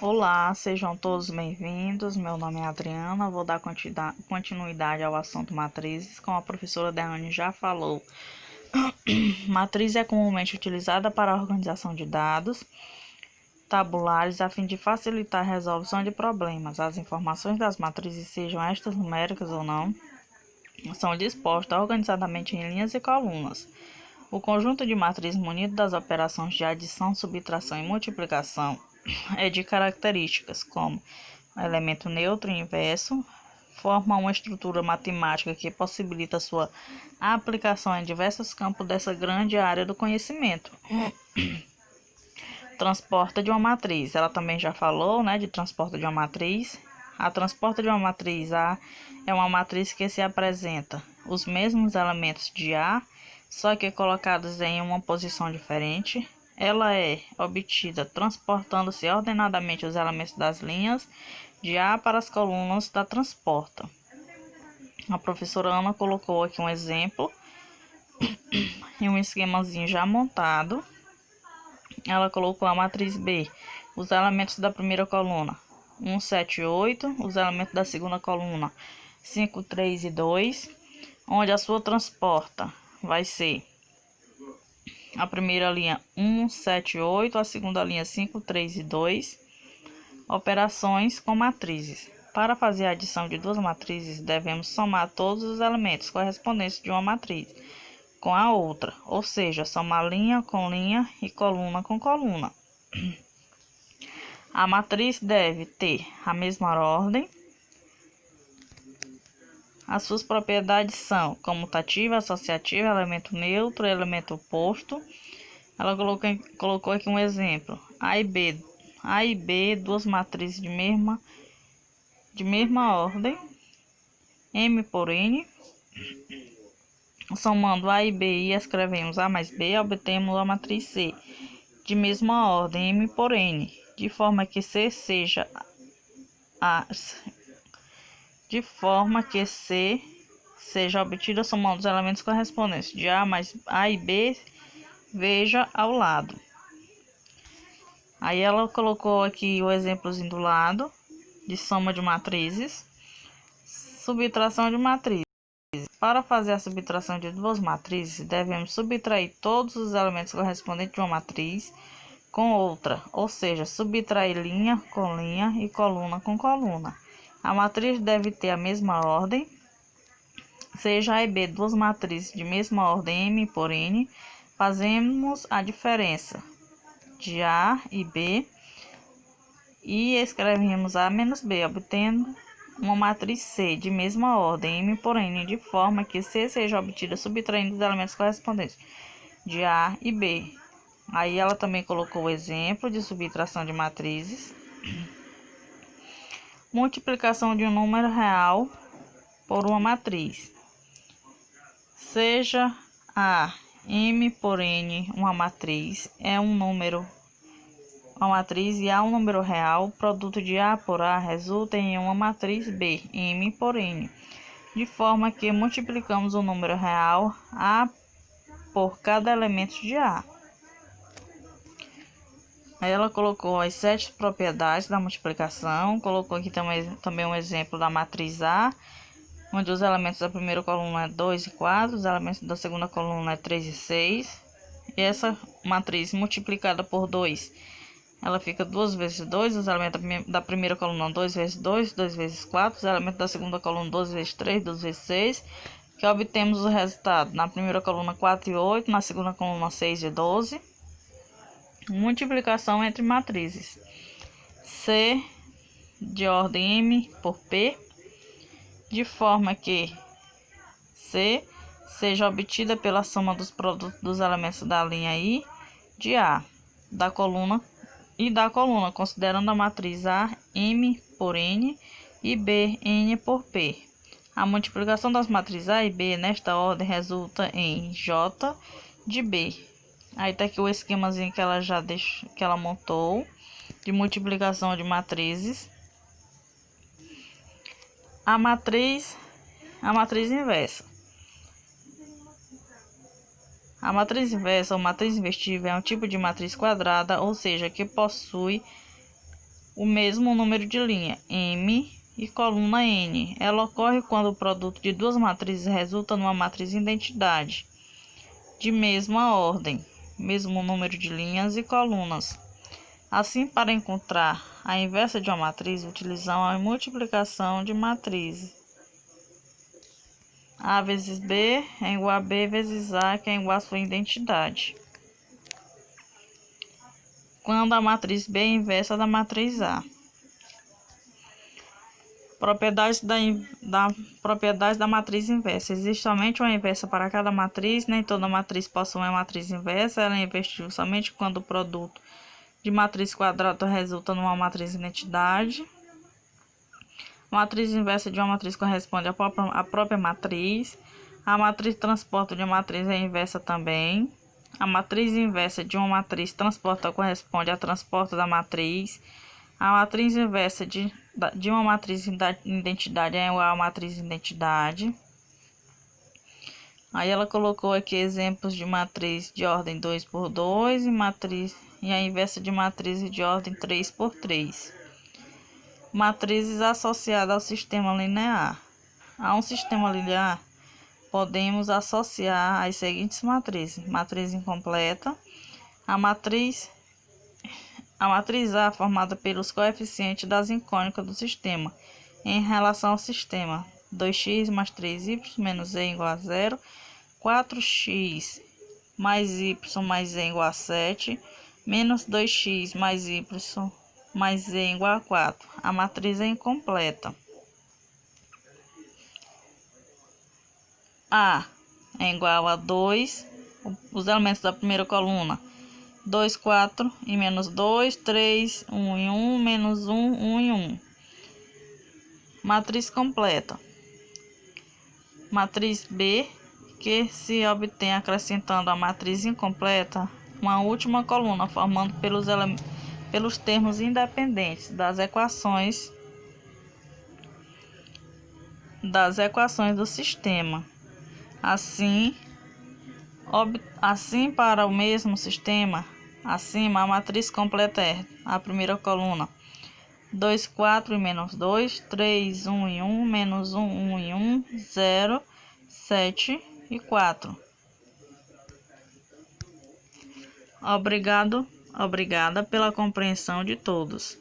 Olá, sejam todos bem-vindos. Meu nome é Adriana. Vou dar continuidade ao assunto matrizes, como a professora Deane já falou. Matriz é comumente utilizada para a organização de dados tabulares a fim de facilitar a resolução de problemas. As informações das matrizes, sejam estas numéricas ou não, são dispostas organizadamente em linhas e colunas. O conjunto de matrizes munido das operações de adição, subtração e multiplicação é de características como elemento neutro e inverso, forma uma estrutura matemática que possibilita sua aplicação em diversos campos dessa grande área do conhecimento. Transporta de uma matriz, ela também já falou, de transporta de uma matriz. A transporta de uma matriz A é uma matriz que se apresenta os mesmos elementos de A, só que colocados em uma posição diferente. Ela é obtida transportando-se ordenadamente os elementos das linhas de A para as colunas da transporta. A professora Ana colocou aqui um exemplo e um esquemazinho já montado. Ela colocou a matriz B, os elementos da primeira coluna 1, 7 e 8, os elementos da segunda coluna 5, 3 e 2, onde a sua transporta vai ser a primeira linha 1, 7 e 8, a segunda linha 5, 3 e 2. Operações com matrizes. Para fazer a adição de duas matrizes, devemos somar todos os elementos correspondentes de uma matriz com a outra, ou seja, somar linha com linha e coluna com coluna. A matriz deve ter a mesma ordem. As suas propriedades são comutativa, associativa, elemento neutro, elemento oposto. Ela colocou aqui um exemplo. A e B, duas matrizes de mesma ordem, M por N. Somando A e B e escrevemos A mais B, obtemos a matriz C, de mesma ordem, M por N, de forma que C seja obtida somando os elementos correspondentes de A mais A e B, veja ao lado. Aí ela colocou aqui o exemplozinho do lado, de soma de matrizes, subtração de matrizes. Para fazer a subtração de duas matrizes, devemos subtrair todos os elementos correspondentes de uma matriz com outra, ou seja, subtrair linha com linha e coluna com coluna. A matriz deve ter a mesma ordem, seja A e B duas matrizes de mesma ordem M por N, fazemos a diferença de A e B e escrevemos A menos B, obtendo uma matriz C de mesma ordem, M por N, de forma que C seja obtida subtraindo os elementos correspondentes de A e B. Aí ela também colocou o exemplo de subtração de matrizes. Multiplicação de um número real por uma matriz. Seja A M por N uma matriz, é um número, uma matriz e A um número real, o produto de A por A resulta em uma matriz B, M por N, de forma que multiplicamos o número real A por cada elemento de A. Aí ela colocou as 7 propriedades da multiplicação, colocou aqui também um exemplo da matriz A, onde os elementos da primeira coluna é 2 e 4, os elementos da segunda coluna é 3 e 6. E essa matriz multiplicada por 2, ela fica 2 vezes 2, os elementos da primeira coluna 2 vezes 2, 2 vezes 4, os elementos da segunda coluna 2 vezes 3, 2 vezes 6, que obtemos o resultado na primeira coluna 4 e 8, na segunda coluna 6 e 12. Multiplicação entre matrizes. C de ordem M por P, de forma que C seja obtida pela soma dos produtos dos elementos da linha I de A, da coluna, considerando a matriz A M por N e B N por P. A multiplicação das matrizes A e B nesta ordem resulta em J de B. Aí tá aqui o esquemazinho que ela montou de multiplicação de matrizes. A matriz inversa. A matriz inversa ou matriz invertível é um tipo de matriz quadrada, ou seja, que possui o mesmo número de linha M e coluna N. Ela ocorre quando o produto de duas matrizes resulta numa matriz identidade de mesma ordem, mesmo número de linhas e colunas. Assim, para encontrar a inversa de uma matriz, utilizamos a multiplicação de matrizes. A vezes B é igual a B vezes A, que é igual a sua identidade. Quando a matriz B é inversa da matriz A. Propriedades da matriz inversa. Existe somente uma inversa para cada matriz. Nem toda matriz possui uma matriz inversa. Ela é invertível somente quando o produto de matriz quadrada resulta numa matriz identidade. A matriz inversa de uma matriz corresponde à própria matriz. A matriz transporta de uma matriz é inversa também. A matriz inversa de uma matriz transporta corresponde à transporta da matriz. A matriz inversa de uma matriz identidade é igual à matriz identidade. Aí ela colocou aqui exemplos de matriz de ordem 2 por 2 e a inversa de matriz de ordem 3 por 3. Matrizes associadas ao sistema linear. A um sistema linear, podemos associar as seguintes matrizes: matriz incompleta, a matriz A formada pelos coeficientes das incônicas do sistema em relação ao sistema: 2x mais 3y menos z igual a 0, 4x mais y mais z igual a 7, menos 2x mais y mais z igual a 4. A matriz é incompleta. A é igual a 2, os elementos da primeira coluna: 2, 4 e menos 2, 3, 1 e 1, menos 1, 1 e 1. Matriz completa. Matriz B, que se obtém acrescentando a matriz incompleta uma última coluna, formando pelos termos independentes das equações do sistema. Assim, para o mesmo sistema, acima a matriz completa é a primeira coluna: 2, 4 e menos 2, 3, 1 e 1, menos 1, 1 e 1, 0, 7 e 4. Obrigada pela compreensão de todos.